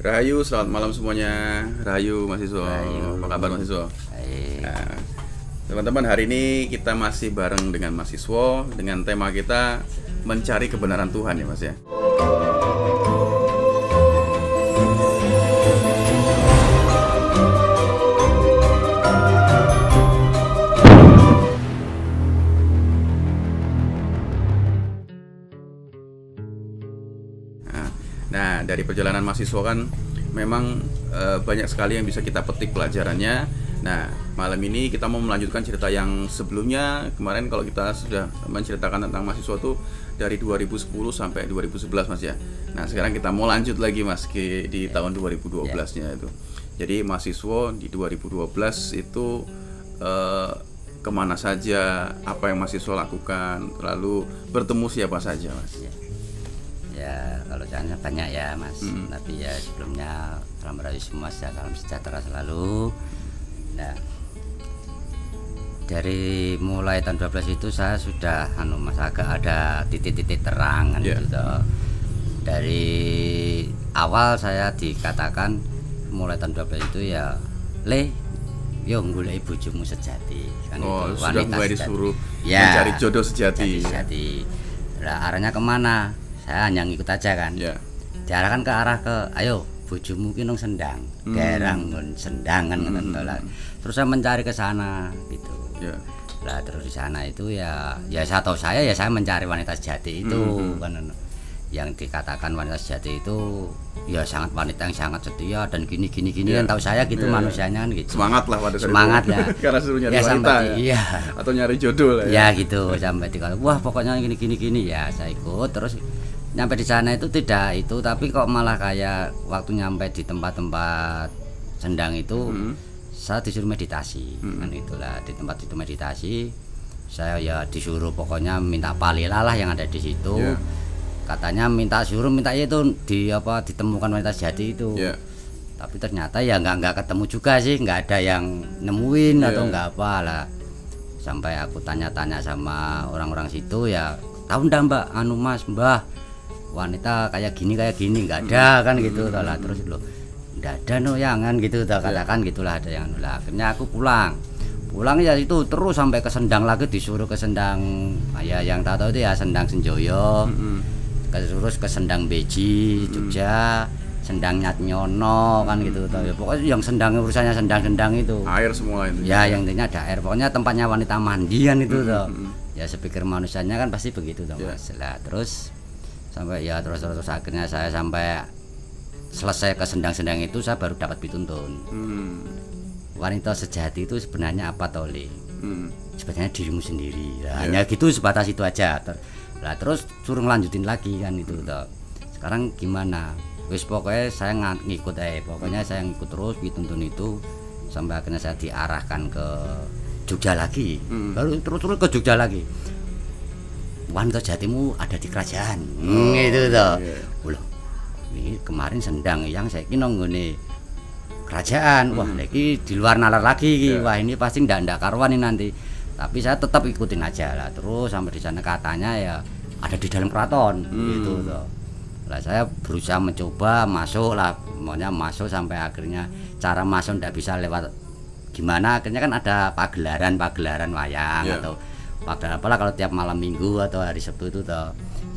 Rahayu, selamat malam semuanya. Rahayu mahasiswa, apa kabar mahasiswa? Baik. Nah, teman-teman, hari ini kita masih bareng dengan mahasiswa dengan tema kita mencari kebenaran Tuhan ya Mas ya. Nah, dari perjalanan mahasiswa kan memang banyak sekali yang bisa kita petik pelajarannya. Nah, malam ini kita mau melanjutkan cerita yang sebelumnya. Kemarin kalau kita sudah menceritakan tentang mahasiswa tuh dari 2010 sampai 2011 Mas ya. Nah, sekarang kita mau lanjut lagi Mas di tahun 2012-nya itu. Jadi mahasiswa di 2012 itu kemana saja, apa yang mahasiswa lakukan, lalu bertemu siapa saja Mas? Ya, kalau jangan banyak ya Mas. Tapi ya sebelumnya salam rahayu semua, salam sejahtera selalu. Nah, dari mulai tahun 12 itu saya sudah Mas agak ada titik-titik terang kan gitu. Dari awal saya dikatakan mulai tahun 12 itu ya yo golek bojomu sejati kan itu. Sudah mulai disuruh ya, mencari jodoh sejati. Nah, arahnya kemana? Saya hanya ngikut aja kan. Diarahkan ke arah ayo bojomu ki nang Sendang, daerah Sendang kan terus saya mencari ke sana gitu. Lah terus di sana itu ya saya tahu saya mencari wanita sejati itu kan yang dikatakan wanita sejati itu ya sangat wanita yang sangat setia dan gini kan tahu saya gitu manusianya kan gitu. Semangat lah pada semangat ya. Karena suruh nyari wanita ya. Atau nyari jodoh lah ya. Ya gitu sampai dikatakan wah pokoknya gini ya saya ikut terus nyampe di sana itu tidak itu tapi kok malah kayak waktu nyampe di tempat-tempat Sendang itu saya disuruh meditasi kan itulah di tempat itu meditasi saya ya disuruh pokoknya minta palilah lah yang ada di situ katanya minta itu ditemukan wanita sejati itu tapi ternyata ya nggak ketemu juga sih nggak ada yang nemuin atau nggak apa lah sampai aku tanya-tanya sama orang-orang situ ya tahu ndak mbak Mas mbah wanita kayak gini nggak ada kan gitu lah terus loh nggak ada jangan gitu katakan gitulah ada yang lah akhirnya aku pulang ya itu terus sampai ke Sendang lagi disuruh ke Sendang ya yang tahu itu ya Sendang Senjoyo terus ke Sendang Beji Jogja Sendang Nyatnyono kan gitu ya pokoknya yang Sendang urusannya Sendang itu air semua itu ya yang intinya ada air pokoknya tempatnya wanita mandian itu ya sepikir manusianya kan pasti begitu Mas lah terus sampai ya terus akhirnya saya sampai selesai ke Sendang itu saya baru dapat dituntun wanita sejati itu sebenarnya apa Toli sebenarnya dirimu sendiri hanya gitu sebatas itu aja lah terus suruh ngelanjutin lagi kan itu sekarang gimana wis pokoknya saya ngikut pokoknya saya ngikut terus dituntun itu sampai akhirnya saya diarahkan ke Jogja lagi baru terus ke Jogja lagi wanita jatimu ada di kerajaan gitu loh ini kemarin Sendang yang saya kira nggone kerajaan wah lagi di luar nalar lagi wah ini pasti ndak karuan ini nanti tapi saya tetap ikutin aja lah terus sampai di sana katanya ya ada di dalam keraton gitu lah saya berusaha mencoba masuk lah maunya masuk sampai akhirnya cara masuk ndak bisa lewat gimana akhirnya kan ada pagelaran wayang atau padahal apalah kalau tiap malam minggu atau hari Sabtu itu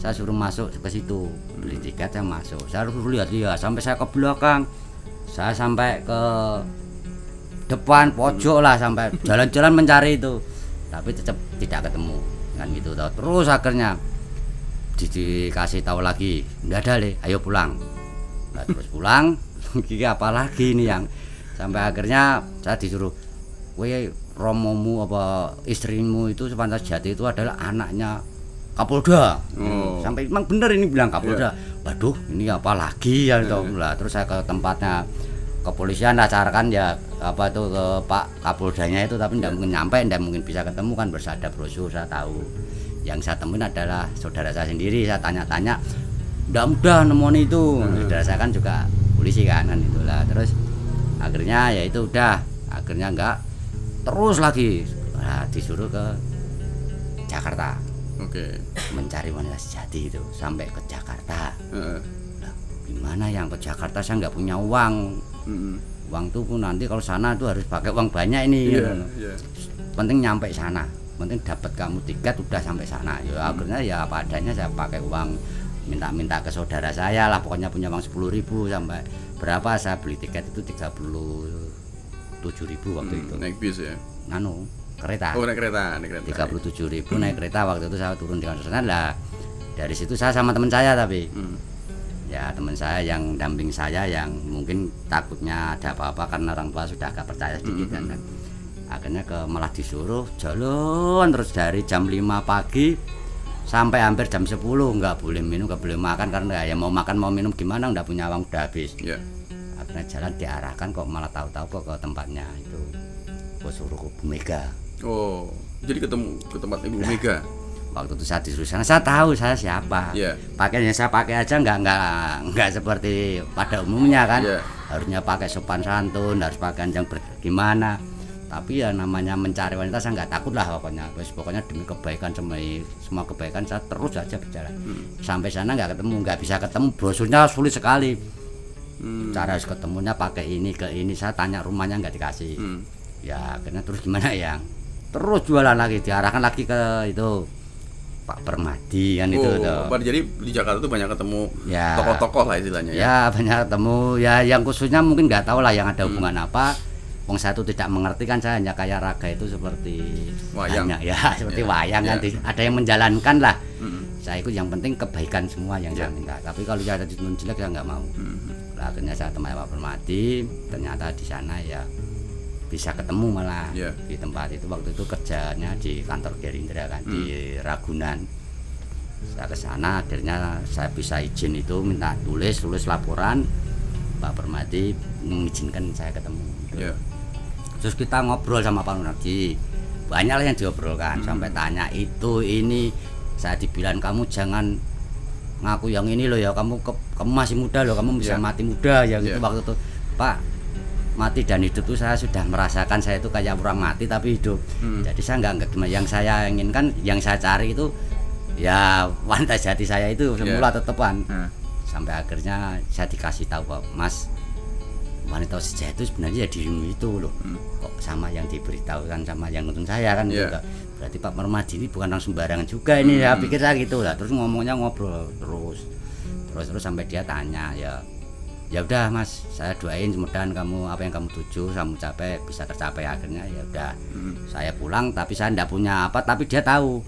saya suruh masuk ke situ beli tiket saya masuk saya harus lihat sampai saya ke belakang saya sampai ke depan pojok lah sampai jalan-jalan mencari itu tapi tetap tidak ketemu kan gitu terus akhirnya dikasih tahu lagi nggak ada ayo pulang nah, terus pulang apalagi ini yang sampai akhirnya saya disuruh romomu apa istrimu itu wanita sejati itu adalah anaknya Kapolda. Sampai memang bener ini bilang Kapolda. Waduh, ini apa lagi ya lah. Terus saya ke tempatnya kepolisian acarkan ya apa itu ke Pak Kapoldanya itu tapi tidak mungkin nyampe, tidak mungkin bisa ketemu kan bersada brosur saya tahu. Yang saya temuin adalah saudara saya sendiri. Saya tanya-tanya, tidak mudah nemuin itu. Saudara saya kan juga polisi kan itulah. Terus akhirnya ya itu udah akhirnya enggak terus lagi disuruh ke Jakarta mencari wanita sejati itu sampai ke Jakarta gimana yang ke Jakarta saya nggak punya uang. Uang tuh pun nanti kalau sana tuh harus pakai uang banyak ini. Penting nyampe sana, penting dapat kamu tiket udah sampai sana. Ya akhirnya ya apa adanya, saya pakai uang minta ke saudara saya lah, pokoknya punya uang 10.000 sampai berapa saya beli tiket itu 37.000 waktu itu. Naik bis ya? Kereta. Oh, naik kereta. 37.000 naik kereta waktu itu. Saya turun di sana lah. Dari situ saya sama teman saya tapi ya teman saya yang damping saya yang mungkin takutnya ada apa-apa karena orang tua sudah agak percaya sedikit kan. Akhirnya malah disuruh jalan terus dari jam 5 pagi sampai hampir jam 10, nggak boleh minum, nggak boleh makan karena ya mau makan mau minum gimana, udah punya uang udah habis. Akhirnya jalan diarahkan kok malah tahu-tahu kok ke tempatnya itu, kok suruh ke Bu Mega. Oh, jadi ketemu ke tempat Ibu Mega. Waktu itu saya disuruh sana, saya tahu saya siapa. Pakainya saya pakai aja nggak seperti pada umumnya kan. Harusnya pakai sopan santun, harus pakai yang gimana. Tapi ya namanya mencari wanita saya nggak takut lah pokoknya. Pokoknya demi kebaikan semua kebaikan saya terus saja berjalan. Sampai sana nggak bisa ketemu. Brosurnya sulit sekali. Cara harus ketemunya pakai ini ke ini. Saya tanya rumahnya nggak dikasih. Ya akhirnya terus gimana ya? Terus jualan lagi, diarahkan lagi ke itu Pak Permadi kan itu tuh. Jadi di Jakarta tuh banyak ketemu tokoh-tokoh lah istilahnya ya. Ya banyak ketemu ya, yang khususnya mungkin nggak tahu lah yang ada hubungan apa. Wong saya tuh tidak mengerti kan, saya hanya kayak raga itu seperti wayang ya, seperti wayang kan ada yang menjalankan lah. Saya ikut, yang penting kebaikan semua yang saya minta. Tapi kalau saya ada dituntun jelek saya nggak mau. Nah, akhirnya saya temui Pak Permadi, ternyata di sana ya bisa ketemu malah di tempat itu. Waktu itu kerjanya di kantor Gerindra kan di Ragunan. Saya ke sana, akhirnya saya bisa izin itu, minta tulis laporan. Pak Permadi mengizinkan saya ketemu. Terus kita ngobrol sama Pak Nurdi, banyak lah yang diobrolkan. Sampai tanya itu ini, saya dibilang kamu jangan ngaku yang ini loh ya, kamu masih muda loh, kamu bisa mati muda ya gitu. Waktu itu Pak, mati dan hidup itu saya sudah merasakan, saya itu kayak orang mati tapi hidup. Jadi saya nggak gimana, yang saya inginkan, yang saya cari itu ya wanita jati saya itu semula tetepan. Sampai akhirnya saya dikasih tahu Pak, Mas, wanita sejati itu sebenarnya ya dirimu itu loh. Kok sama yang diberitahukan sama yang nonton saya kan gitu. Berarti Pak Permadi ini bukan orang sembarangan juga ini. Ya pikir saya gitu lah. Terus ngomongnya ngobrol terus sampai dia tanya ya udah Mas, saya doain mudah-mudahan kamu apa yang kamu tuju kamu capai bisa tercapai. Akhirnya ya udah saya pulang, tapi saya enggak punya apa, tapi dia tahu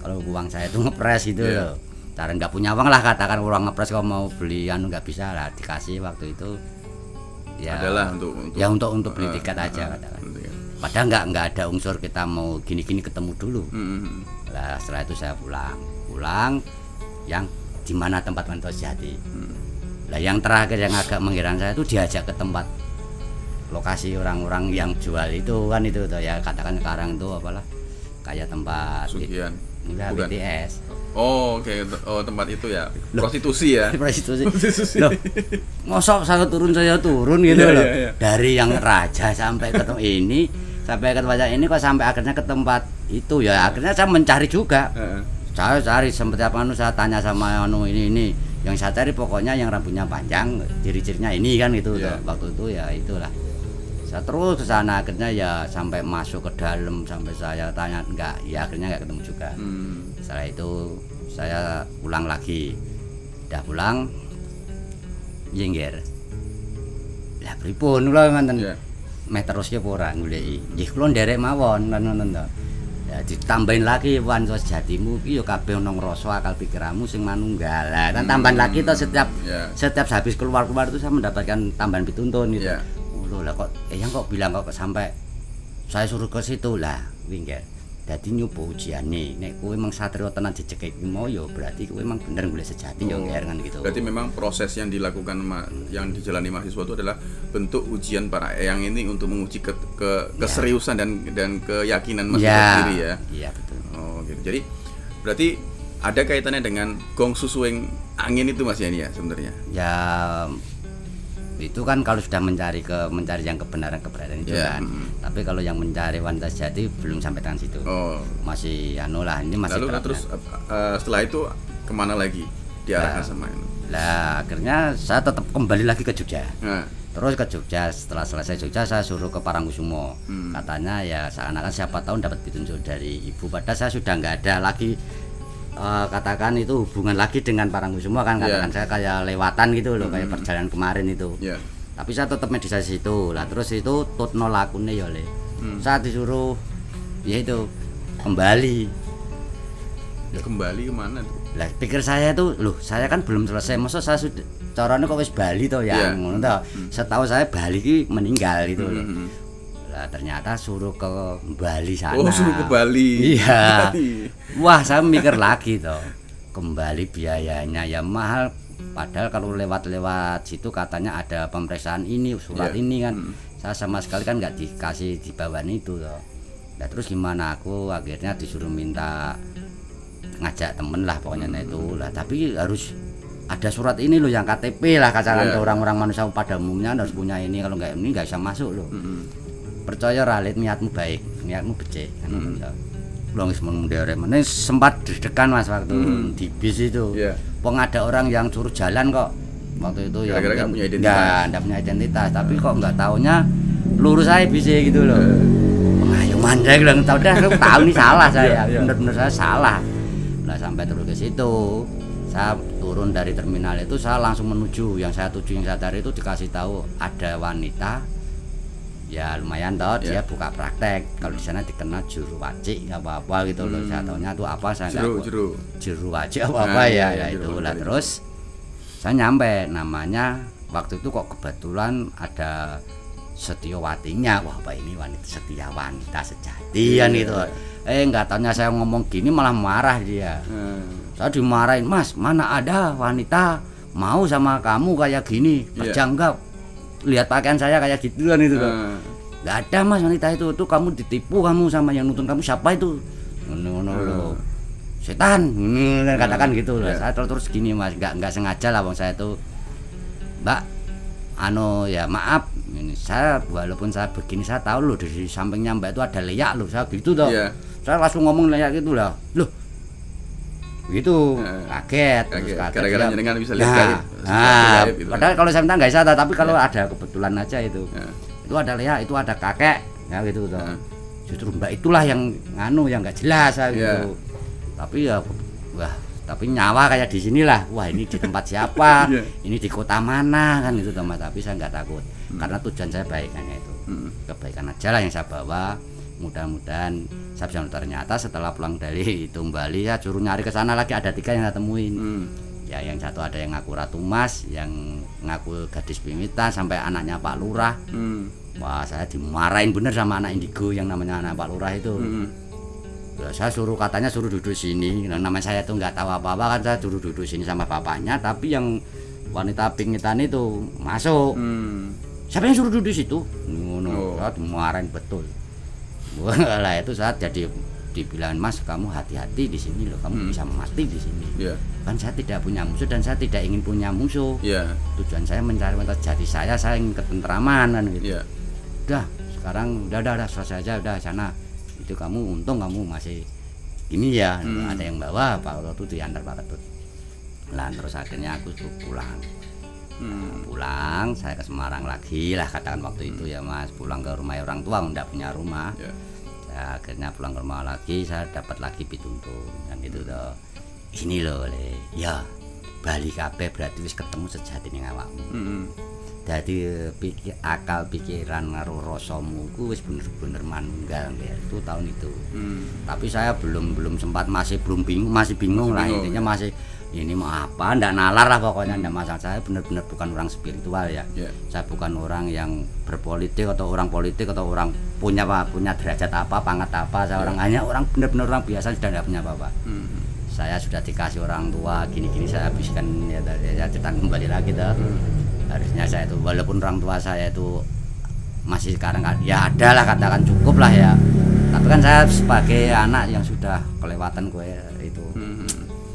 kalau uang saya itu ngepres itu loh. Cara nggak punya uang lah, katakan uang ngepres, kalau mau beli anu nggak bisa lah, dikasih waktu itu ya adalah untuk beli tiket aja katakan. Padahal nggak ada unsur kita mau gini-gini ketemu dulu. Lah setelah itu saya pulang yang di mana tempat wanita sejati. Lah yang terakhir yang agak mengherankan saya itu diajak ke tempat lokasi orang-orang yang jual itu kan itu tuh ya, katakan sekarang itu apalah kayak tempat Sugihan. BTS. Oh, oke. Oh, tempat itu ya. Prostitusi ya. Prostitusi. Loh, mosok saya turun gitu loh. Dari yang raja sampai ke ini, sampai ke tempat ini kok sampai akhirnya ke tempat itu ya. Akhirnya saya mencari juga. Saya cari seperti apa, saya tanya sama ini. Yang saya cari pokoknya yang rambutnya panjang, ciri-cirinya ini kan gitu. Waktu itu ya itulah. Saya terus ke sana, akhirnya ya sampai masuk ke dalam, sampai saya tanya enggak, ya akhirnya enggak ketemu juga. Setelah itu saya pulang lagi, udah pulang jengger lah pripun kula ngoten meh terus ya ora goleki nggih kula nderek mawon lan ngoten to ya, ditambahin lagi wanita sejatimu iki ya kabeh ana ngrasa akal pikiranmu sing manunggal lah kan tambahan lagi to setiap habis keluar itu saya mendapatkan tambahan pituntun gitu. Loh lah kok yang kok bilang kok sampai saya suruh ke situ lah winggir. Dadi nyoba ujiane nek kowe memang satria tenan dicekek mau ya berarti kowe memang bener golek sejati ya kan gitu. Berarti memang proses yang dilakukan yang dijalani mahasiswa itu adalah bentuk ujian para eyang ini untuk menguji keseriusan dan keyakinan mahasiswa sendiri ya. Iya betul. Oh gitu. Jadi berarti ada kaitannya dengan gong susuing angin itu Mas Yani ya sebenarnya. Ya itu kan kalau sudah mencari yang kebenaran itu kan. Tapi kalau yang mencari wanita sejati belum sampai tangan situ. Masih anu lah, ini masih. Lalu terus setelah itu kemana lagi diarahkan sama ini? Lah akhirnya saya tetap kembali lagi ke Jogja. Nah. Terus ke Jogja, setelah selesai Jogja saya suruh ke Parangkusumo. Katanya ya seakan-akan siapa tahu dapat petunjuk dari ibu. Padahal saya sudah nggak ada lagi katakan itu hubungan lagi dengan Parangkusumo kan, katakan saya kayak lewatan gitu loh, kayak perjalanan kemarin itu. Tapi saya tetap meditasi situ. Lah terus itu tutno lakune ya le. Saya disuruh ya itu kembali. Kembali kemana tuh? Lah pikir saya itu, loh saya kan belum selesai, masa saya sudah caranya kok wis bali toh ya, ngono toh. Setahu saya Bali ki meninggal gitu loh. Lah ternyata suruh ke Bali sana. Oh, suruh ke Bali. Iya. Wah, saya mikir lagi toh. Kembali biayanya ya mahal. Padahal kalau lewat-lewat situ katanya ada pemeriksaan ini, surat ini kan. Saya sama sekali kan nggak dikasih di bawah itu toh. Nah terus gimana, aku akhirnya disuruh minta ngajak temen lah pokoknya itu lah, tapi harus ada surat ini loh yang KTP lah katakan orang-orang manusia pada umumnya harus punya ini, kalau nggak ini nggak bisa masuk loh. Percaya ralit niatmu baik, niatmu becik kan. Belum semua sempat deg-degan Mas waktu di bis itu. Pong ada orang yang suruh jalan kok waktu itu ya nggak punya identitas, tapi kok nggak taunya lurus saya bisa gitu loh. Pengayuman saya bilang tahu nih salah saya, benar-benar saya salah. Nah sampai terus ke situ, saya turun dari terminal itu, saya langsung menuju yang saya tuju, yang saya cari itu dikasih tahu ada wanita, ya lumayan toh dia buka praktek. Kalau di sana dikenal juru wajik apa gitu loh. Saya tahunya itu apa saya juru wajik apa ya itu lah. Terus saya nyampe, namanya waktu itu kok kebetulan ada Setiawatinya. Wah apa ini wanita setia, wanita sejati kan itu. Nggak tanya saya ngomong gini malah marah dia. Saya dimarahin, Mas mana ada wanita mau sama kamu kayak gini, enggak lihat pakaian saya kayak gitu kan itu. Nggak ada Mas wanita itu kamu ditipu, kamu sama yang nuntun kamu siapa itu, loh setan, katakan gitu lah. Saya terus gini Mas, nggak sengaja lah bang saya tuh, Mbak ya maaf ini saya walaupun saya begini saya tahu loh di sampingnya Mbak itu ada leyak loh, saya gitu toh. Saya langsung ngomong leyak gitu lah, loh gitu kaget terus gara-gara jenengan bisa lihat gitu. Padahal kalau saya minta nggak bisa, tapi kalau ada kebetulan aja itu ada leyak, itu ada kakek ya gitu toh. Justru Mbak itulah yang yang nggak jelas gitu. Tapi ya wah, tapi nyawa kayak di sinilah. Wah ini di tempat siapa? Ini di kota mana kan itu teman. Tapi saya nggak takut karena tujuan saya baik hanya itu, kebaikan aja lah yang saya bawa. Mudah-mudahan saya bisa. Ternyata setelah pulang dari itu Bali ya suruh nyari ke sana lagi, ada 3 yang saya temuin. Ya yang satu ada yang ngaku Ratu Mas, yang ngaku gadis Pimitan, sampai anaknya Pak Lurah. Wah saya dimarahin bener sama anak indigo yang namanya anak Pak Lurah itu. Ya, saya katanya suruh duduk sini. Nah, namanya saya tuh nggak tahu apa-apa kan, saya suruh duduk sini sama bapaknya, tapi yang wanita Pingitan itu masuk. Siapa yang suruh duduk situ? Saya dimarahin betul. Lah itu saat jadi dibilang, Mas kamu hati-hati di sini loh, kamu bisa mati di sini. Kan saya tidak punya musuh dan saya tidak ingin punya musuh. Tujuan saya mencari wanita jati saya ingin ketentraman kan gitu. Udah sekarang udah selesai aja, udah sana. Itu kamu untung kamu masih ini ya, ada yang bawa Pak Ketut diantar Pak Ketut. Lah terus akhirnya aku pulang. Pulang saya ke Semarang lagi lah katakan waktu itu ya Mas, pulang ke rumah orang tua, enggak punya rumah. Saya akhirnya pulang ke rumah lagi, saya dapat lagi pituntun dan itu toh. Ini loh ya Bali kabeh berarti wis ketemu sejati ning awakmu. Jadi akal pikiran karo rasamu ku wis bener-bener manunggal ya, itu tahun itu. Tapi saya belum sempat, masih bingung lah intinya, masih ini mau apa ndak nalar lah pokoknya, ndak masalah. Saya benar-benar bukan orang spiritual ya. Saya bukan orang yang berpolitik atau orang politik atau orang punya derajat apa, pangkat apa. Saya hanya orang benar-benar orang biasa, sudah ndak punya apa-apa. Saya sudah dikasih orang tua gini-gini, saya habiskan ya cerita kembali lagi dah. Harusnya saya itu walaupun orang tua saya itu masih sekarang ya ada lah katakan cukup lah ya, tapi kan saya sebagai anak yang sudah kelewatan itu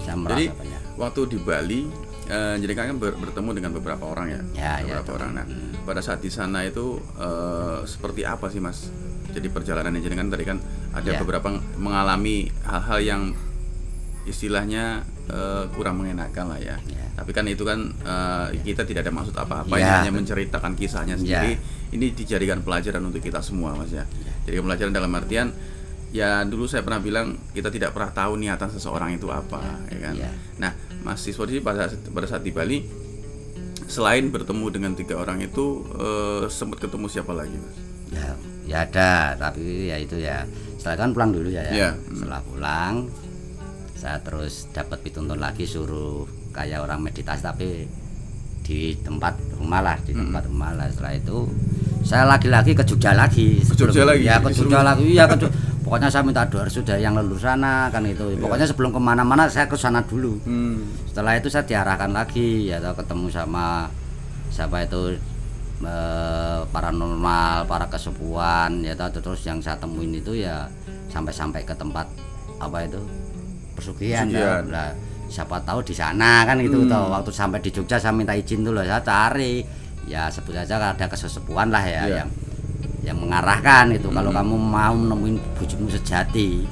saya merasa. Jadi banyak. Waktu di Bali jadi kan bertemu dengan beberapa orang ya, beberapa orang. Nah pada saat di sana itu seperti apa sih Mas? Jadi perjalanan yang jadi kan tadi kan ada beberapa mengalami hal-hal yang istilahnya kurang mengenakan lah ya. Tapi kan itu kan kita tidak ada maksud apa-apa, Ya. hanya menceritakan kisahnya sendiri. Ini dijadikan pelajaran untuk kita semua, Mas ya. Jadi pelajaran dalam artian ya dulu saya pernah bilang kita tidak pernah tahu niatan seseorang itu apa, ya kan. Nah, Mas Siswo pada saat di Bali selain bertemu dengan 3 orang itu sempat ketemu siapa lagi, Mas? Ya ada, tapi ya itu ya. Setelah kan pulang dulu ya. Setelah pulang saya terus dapat dituntun lagi, suruh kayak orang meditasi tapi di tempat rumah lah, Setelah itu saya lagi-lagi ke Jogja lagi. Ke Jogja lagi? Ya ke Jogja lagi, ya ke Jogja. Pokoknya saya minta doa sudah yang leluhur sana kan itu. Pokoknya sebelum kemana-mana saya ke sana dulu. Setelah itu saya diarahkan lagi ya, ketemu sama siapa itu paranormal, para kesepuan ya, terus yang saya temuin itu ya sampai ke tempat apa itu pesugihan. Lah siapa tahu di sana kan itu toh. Waktu sampai di Jogja saya minta izin tuh loh, saya cari ya sebut saja ada kesepuan lah ya, yang mengarahkan itu kalau kamu mau nemuin bojomu sejati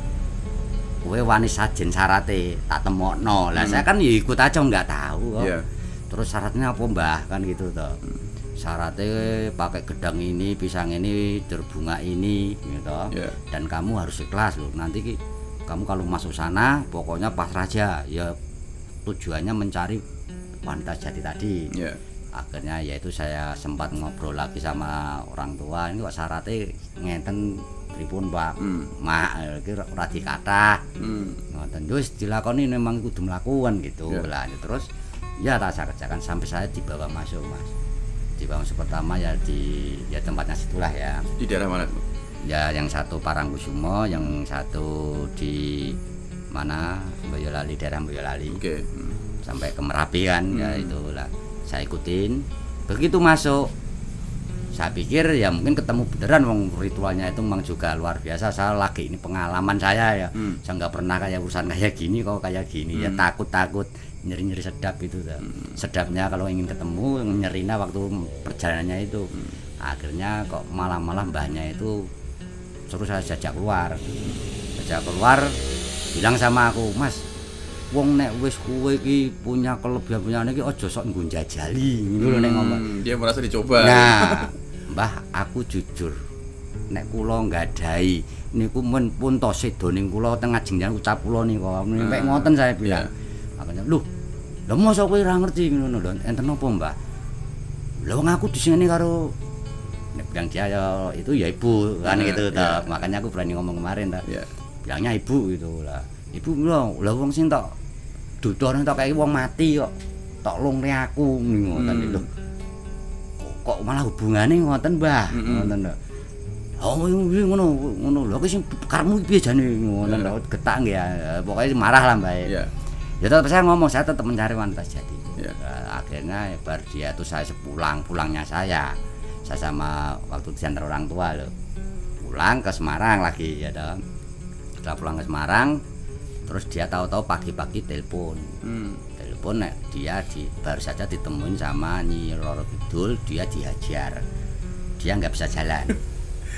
kowe wani sajen syarate tak temokno. Lah saya kan ya ikut aja nggak tahu kok. Terus syaratnya apa Mbah kan gitu toh. Syaratnya pakai gedang ini, pisang ini, jeruk bunga ini gitu. Dan kamu harus ikhlas loh. Nanti kamu kalau masuk sana pokoknya pasrah aja ya, tujuannya mencari wanita jati tadi. Akhirnya yaitu saya sempat ngobrol lagi sama orang tua, ini kok syaratnya ngenten pripun Pak? Mak iki ora dikathah. Ngoten wis dilakoni memang kudu mlakukan gitu. Lah terus ya tak saya kerjakan sampai saya dibawa masuk, Mas. Dibawa masuk pertama ya di tempatnya situlah ya. Di daerah mana, Bu? Ya yang satu Parangkusumo, yang satu di mana Boyolali, daerah Boyolali. Sampai ke Merapi kan, ya itulah. Saya ikutin. Begitu masuk, saya pikir ya mungkin ketemu beneran, wong ritualnya itu memang juga luar biasa. Saya lagi ini pengalaman saya ya. Saya nggak pernah kayak urusan kayak gini kok kayak gini. Ya takut nyeri-nyeri sedap itu. Sedapnya kalau ingin ketemu, nyerinya waktu perjalanannya itu. Akhirnya kok malah mbahnya itu suruh saya jajak keluar, bilang sama aku, Mas, wong nek wis kowe iki punya kelebihan iki aja sok nggo njajali ngono lho nek ngomong. Dia merasa dicoba. Nah, Mbah, aku jujur nek kula nggadahi niku pun to sedoning kula teng ngajeng ucap kula niku nek ngoten saya bilang. Makanya lho mosok kowe ora ngerti ngono lho, enten napa Mbah? Lha wong aku disini karo nek bilang dia ya itu ya ibu kan gitu toh. Makanya aku berani ngomong kemarin toh. Bilangnya ibu gitu lah. Ibu bilang, "Lah wong sing tok dudone tok kaya wong mati kok. Tok lungre aku ngoten lho. Kok malah hubungane ngoten, Mbah?" Ngoten lho. Oh, ngono lho. Ki sing karepmu piye jane ngoten lho. Getak nggih ya. Pokoke marah lah, Mbah. Ya tetap saya ngomong, saya tetap mencari wanita jati. Akhirnya bar dia tuh saya pulangnya saya sama waktu diantar orang tua loh, pulang ke Semarang lagi ya dong. Setelah pulang ke Semarang, terus dia tahu-tahu pagi-pagi telepon, dia baru saja ditemuin sama Nyi Roro Kidul, dia dihajar, dia nggak bisa jalan.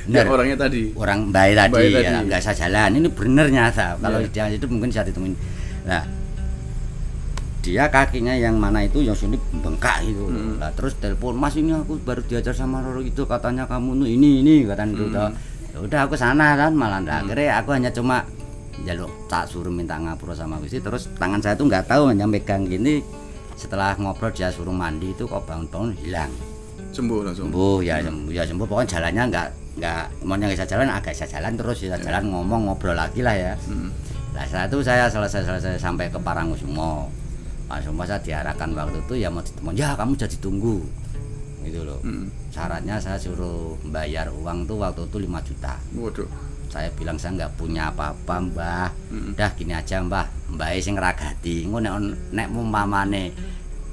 Bener. Ya, orangnya tadi, orang bayi tadi ya nggak bisa jalan. Ini bener nyata. Kalau dia itu mungkin bisa ditemuin. Nah, dia kakinya yang mana itu yang sini bengkak itu. Lah terus telepon, Mas ini aku baru diajar sama Roro itu, katanya kamu ini katanya itu. Ya udah aku sana kan malah akhirnya aku hanya cuma jaluk tak suruh minta ngapura sama Gusti, terus tangan saya tuh nggak tahu hanya megang gini. Setelah ngobrol dia suruh mandi itu kok bangun-bangun hilang. Sembuh langsung. Sembuh pokoknya jalannya nggak maunya bisa jalan, agak bisa jalan terus bisa jalan, ngobrol lagi lah ya. Lah setelah itu saya selesai sampai ke Parangkusumo. Sumpah saya diarahkan waktu itu ya mau ditemuin, ya kamu jadi tunggu gitu loh. Syaratnya saya suruh bayar uang tuh waktu itu 5 juta. Waduh. Saya bilang saya nggak punya apa-apa Mbah. Udah gini aja Mbah, Mbah sing ngragati engko nek umpamane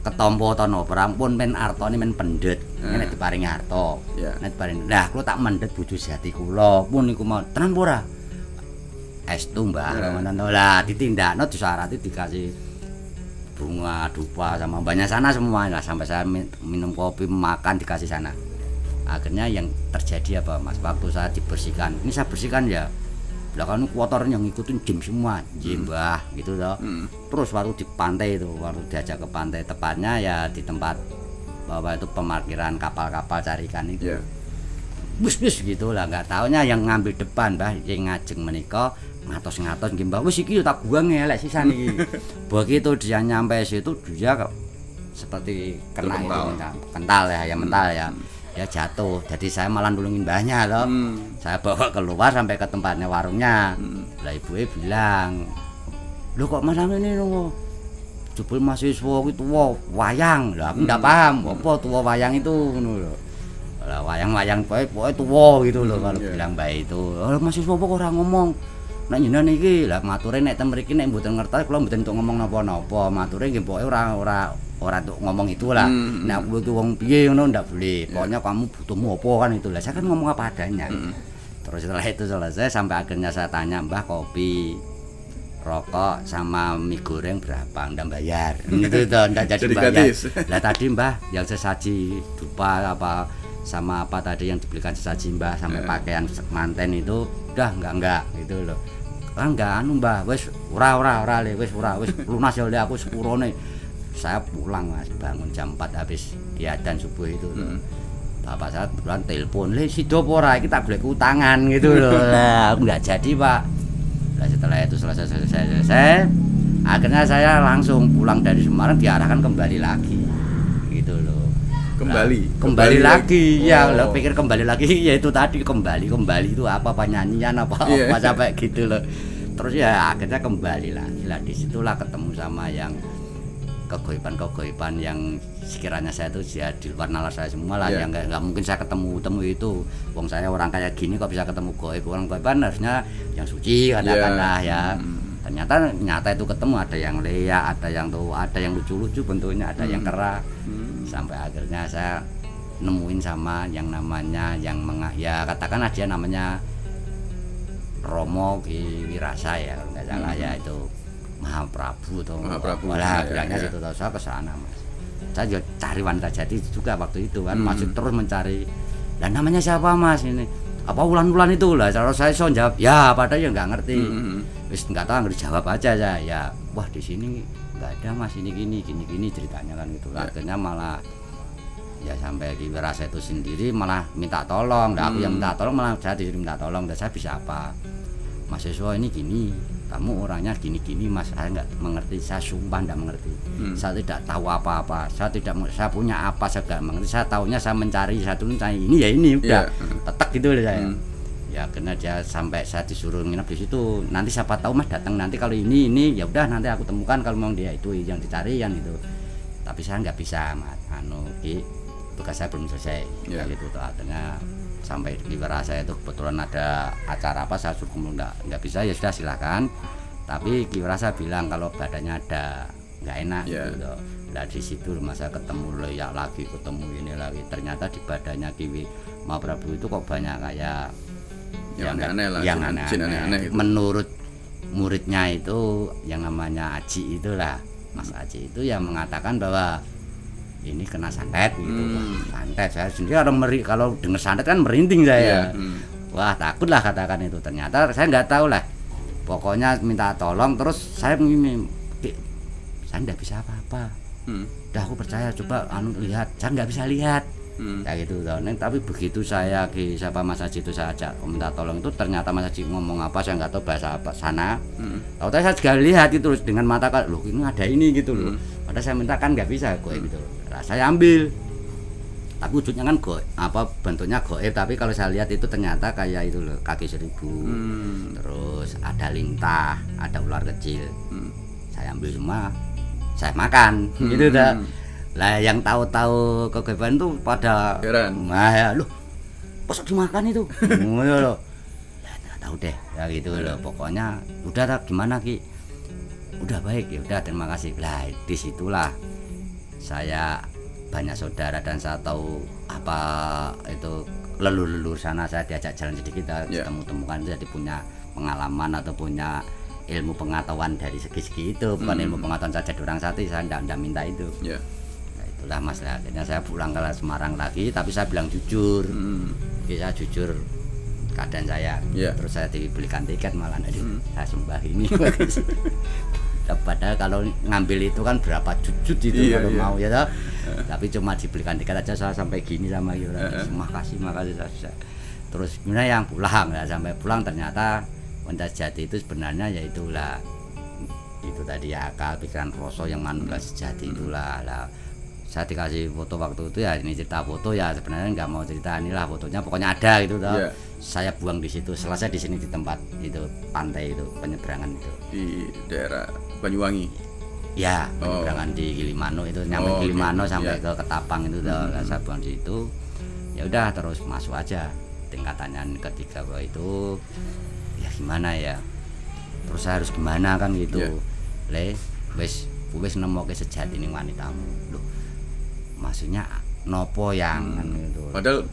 ketompo to no perang pun men artone men pendet nek diparingi harta. Nek diparingi lah kula tak mendet bojo jati kula pun niku mau tenan ora estu Mbah ngoten lah ditindakno disarati dikasih bunga, dupa sama banyak sana semua lah, sampai saya minum kopi, makan dikasih sana. Akhirnya yang terjadi apa Mas, waktu saya dibersihkan, ini saya bersihkan ya Lah kan kuotornya ngikutin gym semua, gym Mbah gitu toh. Terus waktu di pantai itu, waktu diajak ke pantai tepatnya ya di tempat bahwa itu pemarkiran kapal-kapal cari ikan itu. Yeah. Bus gitu lah, nggak taunya yang ngambil depan Mbah, yang ngajeng menika ngatos-ngatos nggih Mbah, wis iki yo tak buang elek sisan iki. Begitu dia nyampe situ dia seperti kena itu kental ya, mental ya. Dia jatuh, jadi saya malah nulungin Mbahnya loh. Saya bawa keluar sampai ke tempatnya warungnya. Lah ibunya bilang, "Loh kok malam ini loh? Jebul mahasiswa itu wayang." Lah aku ndak paham, apa tua wayang itu ngono lho. Lah wayang-wayang pokoke tua gitu loh kalau bilang Mbah itu. "Oh, mahasiswa kok ora ngomong?" Nek jenengan iki lah mature nek ten mriki nek mboten ngertos kula mboten entuk ngomong napa-napa. Mature nggih pokoke ora untuk ngomong itulah. Nek aku iki wong piye ngono ndak boleh. Pokoknya kamu butuhmu apa kan itu. Lah saya kan ngomong apa adanya. Terus setelah itu selesai sampai akhirnya saya tanya, "Mbah, kopi, rokok sama mie goreng berapa? Ndak bayar." Gitu toh, ndak jadi bayar. Lah tadi Mbah yang sesaji dupa apa sama apa tadi yang dibelikan sesaji Mbah sampai pakaian manten itu udah enggak gitu loh. Enggak anu Mbah, wis ora le, wis lunas ya le aku sepurone. Saya pulang Mas, bangun jam 4 habis diadzan subuh itu. Bapak saya kebetulan telepon, "Le sido apa ora iki tak golek utangan" gitu loh. Lah aku enggak jadi, Pak. Lah setelah itu selesai, akhirnya saya langsung pulang dari Semarang diarahkan kembali lagi. Gitu loh. Kembali lagi. Ya, lo pikir kembali lagi ya itu tadi kembali itu apa nyanyian apa sampai gitu loh. Terus ya akhirnya kembali lagi lah, disitulah ketemu sama yang kegoiban yang sekiranya saya itu ya di luar nalar saya semua lah, yang nggak mungkin saya ketemu itu. Wong saya orang kayak gini kok bisa ketemu orang goiban harusnya yang suci katakanlah ya. Ternyata nyata itu ketemu, ada yang leak, ada yang tuh, ada yang lucu-lucu bentuknya, ada yang kera. Sampai akhirnya saya nemuin sama yang namanya ya katakanlah dia namanya Romo Ki Wirasa ya kalau nggak salah ya, itu Mahaprabu atau lah bilangnya situ tahu. Saya ke sana Mas, saya juga cari wanita jati juga waktu itu kan, masih terus mencari. Dan namanya siapa Mas ini? Apa Wulan itu lah. Kalau saya jawab ya padahal ya nggak ngerti. Wis nggak tahu, nggak dijawab aja saya. Ya wah di sini nggak ada Mas, ini gini ceritanya kan gitu. Akhirnya malah ya sampai Ki Wirasa itu sendiri malah minta tolong. Nah, aku yang minta tolong malah saya disuruh minta tolong. Dan saya bisa apa? Mahasiswa ini gini, kamu orangnya gini Mas, saya nggak mengerti, saya sumpah nggak mengerti. Saya tidak tahu apa-apa, saya punya apa saya nggak mengerti. Saya tahunya saya mencari satu ini ya ini udah tetek gitu loh saya. Ya karena dia sampai saya disuruh nginep di situ. Nanti siapa tahu Mas datang nanti kalau ini ya udah nanti aku temukan kalau memang dia itu yang dicari yang itu. Tapi saya nggak bisa Mas, tugas saya belum selesai gitu tuh. Akhirnya sampai di Wirasa itu kebetulan ada acara apa, saya suruh nggak bisa, ya sudah silakan. Tapi Ki Wirasa bilang kalau badannya ada nggak enak gitu. Nah di situ rumah saya ketemu leyak lagi, ketemu ini lagi. Ternyata di badannya Ki Mahaprabu itu kok banyak kayak yang aneh-aneh gitu. Menurut muridnya itu yang namanya Aji itulah, Mas Aji itu yang mengatakan bahwa ini kena santet gitu. Santet, saya sendiri kalau dengar santet kan merinding saya. Wah takutlah katakan itu. Ternyata saya nggak tahu lah, pokoknya minta tolong. Terus saya nggak bisa apa-apa. Udah aku percaya, coba lihat, saya nggak bisa lihat ya gitu. Tapi begitu saya siapa Mas Haji itu saya ajak minta tolong itu, ternyata Mas Haji ngomong apa saya nggak tahu bahasa apa sana. Tahu saya juga lihat itu dengan mata, loh ini ada ini gitu loh. Padahal saya minta kan nggak bisa gitu. Nah, saya ambil, tapi wujudnya kan bentuknya goib, tapi kalau saya lihat itu ternyata kayak itu loh, kaki 1000. Terus ada lintah, ada ular kecil. Saya ambil semua, saya makan gitu dah. Lah yang tahu-tahu kegoiban tuh pada nah ya loh, pas dimakan itu loh. Ya nggak tahu deh ya gitu loh. Pokoknya udah gimana Ki, udah baik ya udah terima kasih. Lah disitulah saya banyak saudara dan saya tahu apa itu leluhur sana. Saya diajak jalan sedikit, kita temukan jadi punya pengalaman atau punya ilmu pengetahuan dari segi-segi itu. Bukan ilmu pengetahuan saja orang satu, saya tidak minta itu. Nah, itulah Mas, akhirnya saya pulang ke Semarang lagi, tapi saya bilang jujur. Saya jujur keadaan saya. Terus saya dibelikan tiket malah saya sembah ini. Padahal kalau ngambil itu kan berapa jujut itu kalau mau ya toh. Tapi cuma dibelikan tiket aja saya sampai gini sama Yura. Makasih saya. Terus kemudian yang pulang ya, sampai pulang ternyata wanita sejati itu sebenarnya ya itulah itu tadi akal, pikiran, rasa yang manusia sejati itulah. Saya dikasih foto waktu itu ya, ini cerita foto ya, sebenarnya nggak mau cerita inilah fotonya, pokoknya ada gitu toh. Saya buang di situ, selesai di sini di tempat itu pantai itu penyeberangan itu di daerah Banyuwangi. Ya, penyeberangan di Gilimanuk itu, nyampe Gilimanuk sampai ke Ketapang itu toh. Saya buang di situ. Ya udah terus masuk aja tingkatannya ketiga itu. Ya gimana ya? Terus saya harus gimana kan gitu. Wis nemoke sejati ning wanitamu. Loh, maksudnya nopo yang kan gitu. Padahal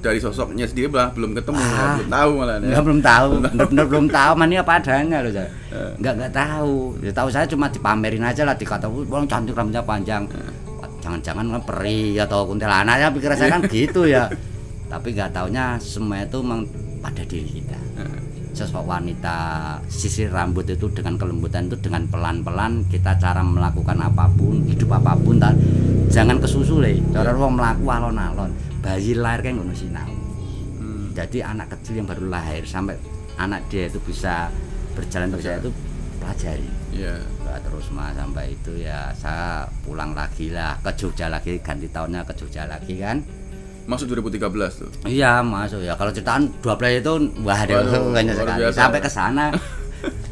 dari sosoknya sendiri belum ketemu, belum tahu malah ya. Belum tahu, benar-benar belum tahu mania apa adanya loh saya. Enggak tahu. Ya tahu saya cuma dipamerin aja lah, dikata orang cantik rambutnya panjang. Jangan-jangan peri atau kuntilanak ya, pikir saya kan gitu ya. Tapi enggak taunya semua itu memang pada diri kita. Sosok wanita sisir rambut itu dengan kelembutan itu dengan pelan-pelan kita cara melakukan apapun, hidup apapun jangan kesusul cara wong mlaku alon-alon. Bayi lahir kan ngono sinau. Jadi anak kecil yang baru lahir sampai anak dia itu bisa berjalan terus itu pelajari. Nah, terus Mas sampai itu ya saya pulang lagi lah ke Jogja lagi, ganti tahunnya ke Jogja lagi kan. Masuk 2013 tuh. Iya, masuk ya. Kalau ceritaan 12 itu wah ada banyak sekali. Sampai ke sana.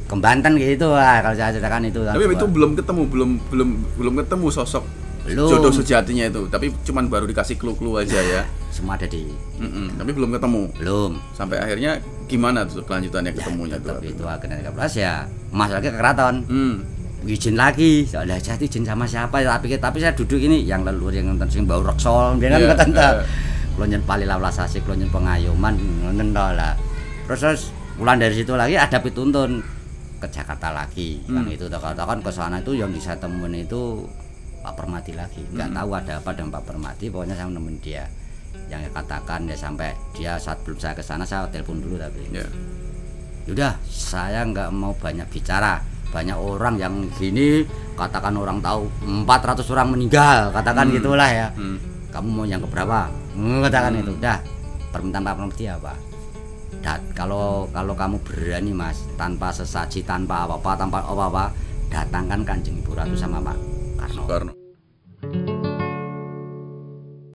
Ke Banten gitu lah kalau saya ceritakan itu. Tapi itu belum ketemu sosok jodoh sejatinya itu. Tapi cuman baru dikasih clue-clue aja ya. Semua ada di. Tapi belum ketemu. Belum. Sampai akhirnya gimana tuh kelanjutannya ketemunya tuh? Itu akhirnya 13 ya. Mas lagi ke keraton. Izin lagi, soalnya jati izin sama siapa ya, tapi saya duduk ini yang leluhur yang nonton sing bau reksol dia kan kata klonyen palilalasasi klonyen pengayoman ngoten lah. Terus pulang dari situ lagi ada pituntun ke Jakarta lagi kan itu katakan ke sana itu yang bisa temuin itu Pak Permati lagi, nggak tahu ada apa dengan Pak Permati, pokoknya saya nemuin dia yang katakan ya sampai dia saat belum saya ke sana saya telepon dulu tapi yaudah saya nggak mau banyak bicara. Banyak orang yang gini katakan orang tahu 400 orang meninggal katakan gitulah ya. Kamu mau yang keberapa? Katakan itu udah permintaan Pak Permati apa? Kalau kamu berani Mas tanpa sesaji tanpa apa-apa datangkan Kanjeng Ibu Ratu sama Pak Karno.